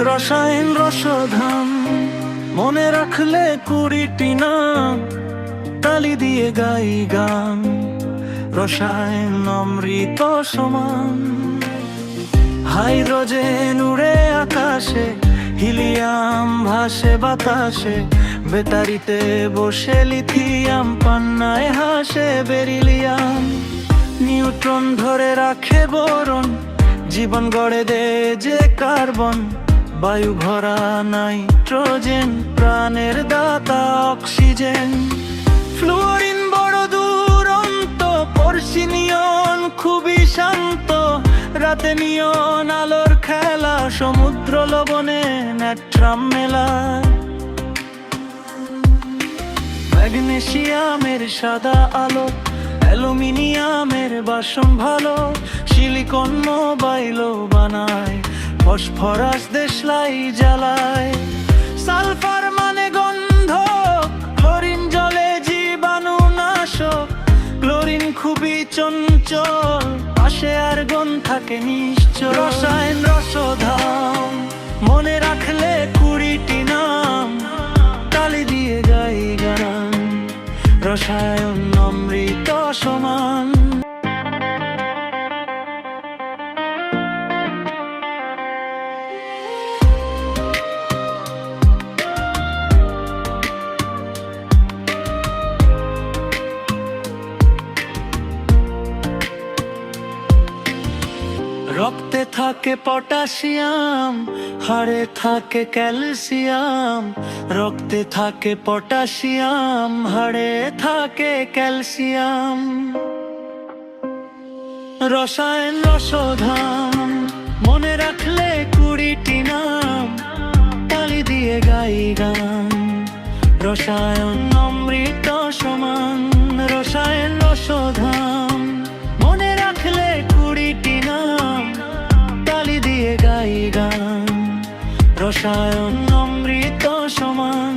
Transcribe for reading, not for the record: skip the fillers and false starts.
রসায়ন রসধাম মনে রাখলে 20টি নাম, তালি দিয়ে গাই গান, রসায়ন অমৃত সমান। হাইড্রোজেন উড়ে আকাশে, হিলিয়াম ভাসে বাতাসে, বেতারিতে বসে লিথিয়াম, পান্নায় হাসে বেরিলিয়াম। নিউট্রন ধরে রাখে বোরন, জীবন গড়ে দেয় যে কার্বন। বায়ু ভরা নাইট্রোজেন, প্রাণের দাতা অক্সিজেন। ফ্লুরিন বড় দুরন্ত, পর্সিনিয়ন খুবই শান্ত। রাতে নিয়ন আলোর খেলা, সমুদ্র লবণে ন্যাট্রাম মেলা। ম্যাগনেসিয়ামের সাদা আলো, অ্যালুমিনিয়ামের বাসন ভালো। সিলিকন মোবাইল বানায়, ফসফরাস দেশলাই জ্বালায়। সালফার মানে গন্ধ, ক্লোরিন জলে জীবাণু নাশক। ক্লোরিন খুবই চঞ্চল, পাশে আর্গন থাকে নিশ্চল। রসায়ন রসধাম মনে রাখলে 20টি নাম, তালি দিয়ে গাই গান, রসায়ন অমৃত সমান। রক্তে থাকে পটাশিয়াম, হাড়ে থাকে ক্যালসিয়াম। রক্তে থাকে পটাশিয়াম, হাড়ে থাকে ক্যালসিয়াম। রসায়ন রসধাম মনে রাখলে 20টি নাম, তালি দিয়ে গাই গান, রসায়ন অমৃত সমান। রসায়ন রসধাম মনে রাখলে 20টি নাম, তালি দিয়ে গাই গান, রসায়ন অমৃত সমান।